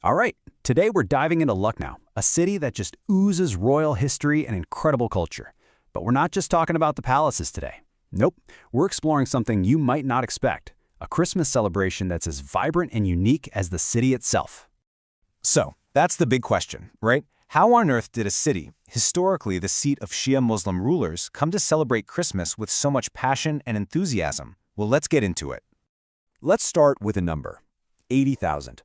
All right, today we're diving into Lucknow, a city that just oozes royal history and incredible culture. But we're not just talking about the palaces today. Nope, we're exploring something you might not expect, a Christmas celebration that's as vibrant and unique as the city itself. So, that's the big question, right? How on earth did a city, historically the seat of Shia Muslim rulers, come to celebrate Christmas with so much passion and enthusiasm? Well, let's get into it. Let's start with a number, 80,000.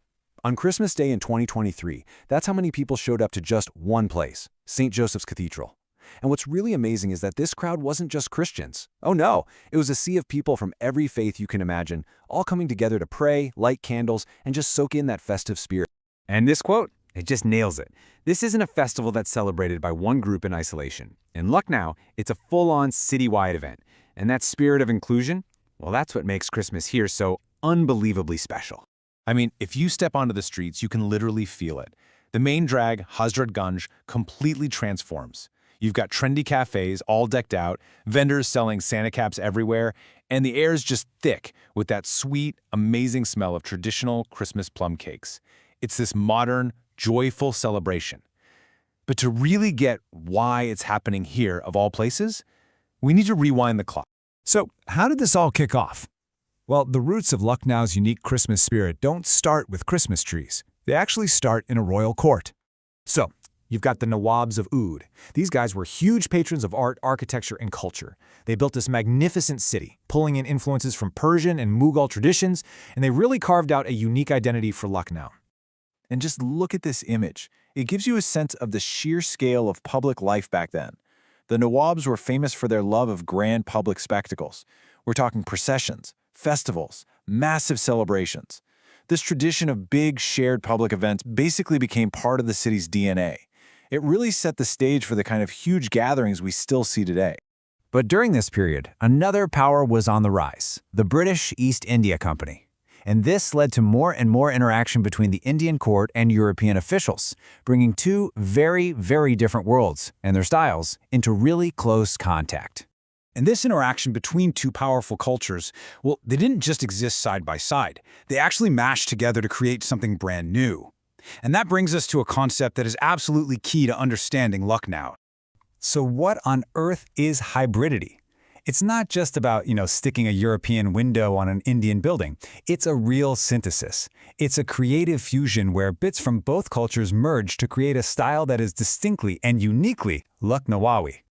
On Christmas Day in 2023, that's how many people showed up to just one place, St. Joseph's Cathedral. And what's really amazing is that this crowd wasn't just Christians. Oh no, it was a sea of people from every faith you can imagine, all coming together to pray, light candles, and just soak in that festive spirit. And this quote, it just nails it. This isn't a festival that's celebrated by one group in isolation. In Lucknow, it's a full-on citywide event. And that spirit of inclusion, well, that's what makes Christmas here so unbelievably special. I mean, if you step onto the streets, you can literally feel it. The main drag, Hazrat Ganj, completely transforms. You've got trendy cafes all decked out, vendors selling Santa caps everywhere, and the air's just thick with that sweet, amazing smell of traditional Christmas plum cakes. It's this modern, joyful celebration. But to really get why it's happening here, of all places, we need to rewind the clock. So, how did this all kick off? Well, the roots of Lucknow's unique Christmas spirit don't start with Christmas trees. They actually start in a royal court. So, you've got the Nawabs of Oud. These guys were huge patrons of art, architecture, and culture. They built this magnificent city, pulling in influences from Persian and Mughal traditions, and they really carved out a unique identity for Lucknow. And just look at this image. It gives you a sense of the sheer scale of public life back then. The Nawabs were famous for their love of grand public spectacles. We're talking processions, festivals, massive celebrations. This tradition of big, shared public events basically became part of the city's DNA. It really set the stage for the kind of huge gatherings we still see today. But during this period, another power was on the rise, the British East India Company. And this led to more and more interaction between the Indian court and European officials, bringing two very, very different worlds and their styles into really close contact. And this interaction between two powerful cultures, well, they didn't just exist side by side. They actually mashed together to create something brand new. And that brings us to a concept that is absolutely key to understanding Lucknow. So what on earth is hybridity? It's not just about, sticking a European window on an Indian building. It's a real synthesis. It's a creative fusion where bits from both cultures merge to create a style that is distinctly and uniquely Lucknowawi.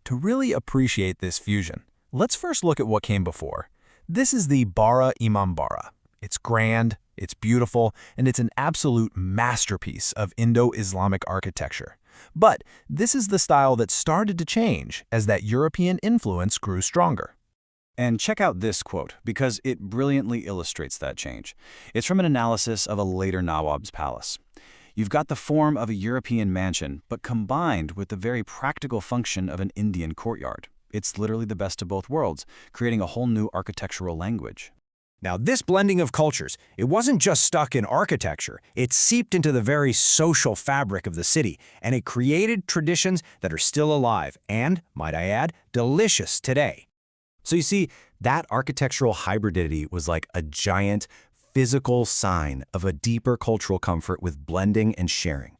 To really appreciate this fusion, let's first look at what came before. This is the Bara Imam Bara. It's grand, it's beautiful, and it's an absolute masterpiece of Indo-Islamic architecture. But this is the style that started to change as that European influence grew stronger. And check out this quote, because it brilliantly illustrates that change. It's from an analysis of a later Nawab's palace. You've got the form of a European mansion, but combined with the very practical function of an Indian courtyard. It's literally the best of both worlds, creating a whole new architectural language. Now, this blending of cultures, it wasn't just stuck in architecture. It seeped into the very social fabric of the city, and it created traditions that are still alive and, might I add, delicious today. So you see, that architectural hybridity was like a giant, physical sign of a deeper cultural comfort with blending and sharing.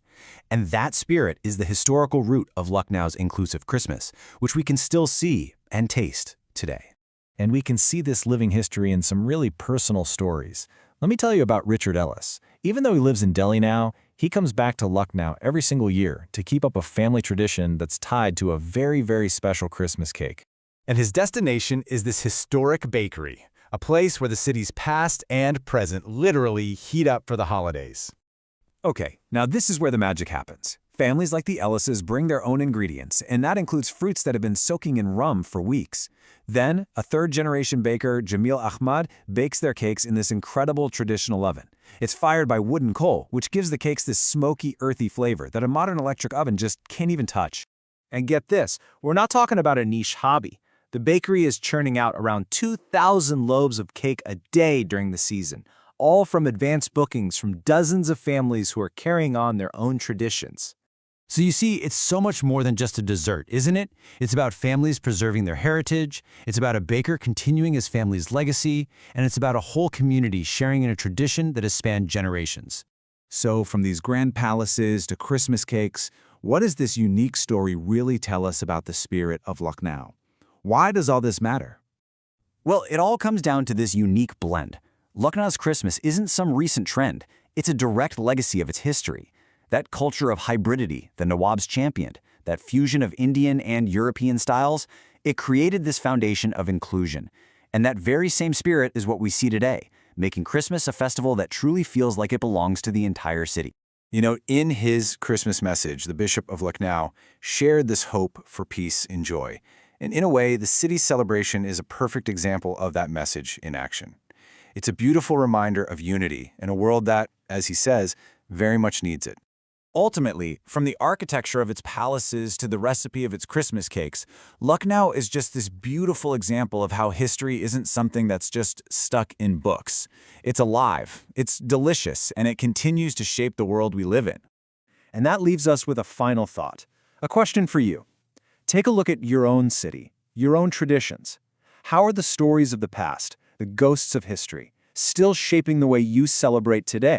And that spirit is the historical root of Lucknow's inclusive Christmas, which we can still see and taste today. And we can see this living history in some really personal stories. Let me tell you about Richard Ellis. Even though he lives in Delhi now, he comes back to Lucknow every single year to keep up a family tradition that's tied to a very, very special Christmas cake. And his destination is this historic bakery, a place where the city's past and present literally heat up for the holidays. Okay, now this is where the magic happens. Families like the Ellises bring their own ingredients, and that includes fruits that have been soaking in rum for weeks. Then, a third-generation baker, Jamil Ahmad, bakes their cakes in this incredible traditional oven. It's fired by wooden coal, which gives the cakes this smoky, earthy flavor that a modern electric oven just can't even touch. And get this, we're not talking about a niche hobby. The bakery is churning out around 2,000 loaves of cake a day during the season, all from advanced bookings from dozens of families who are carrying on their own traditions. So you see, it's so much more than just a dessert, isn't it? It's about families preserving their heritage, it's about a baker continuing his family's legacy, and it's about a whole community sharing in a tradition that has spanned generations. So from these grand palaces to Christmas cakes, what does this unique story really tell us about the spirit of Lucknow? Why does all this matter? Well, it all comes down to this unique blend. Lucknow's Christmas isn't some recent trend. It's a direct legacy of its history. That culture of hybridity the Nawabs championed, that fusion of Indian and European styles, it created this foundation of inclusion. And that very same spirit is what we see today, making Christmas a festival that truly feels like it belongs to the entire city. You know, in his Christmas message, the Bishop of Lucknow shared this hope for peace and joy. And in a way, the city's celebration is a perfect example of that message in action. It's a beautiful reminder of unity in a world that, as he says, very much needs it. Ultimately, from the architecture of its palaces to the recipe of its Christmas cakes, Lucknow is just this beautiful example of how history isn't something that's just stuck in books. It's alive, it's delicious, and it continues to shape the world we live in. And that leaves us with a final thought. A question for you. Take a look at your own city, your own traditions. How are the stories of the past, the ghosts of history, still shaping the way you celebrate today?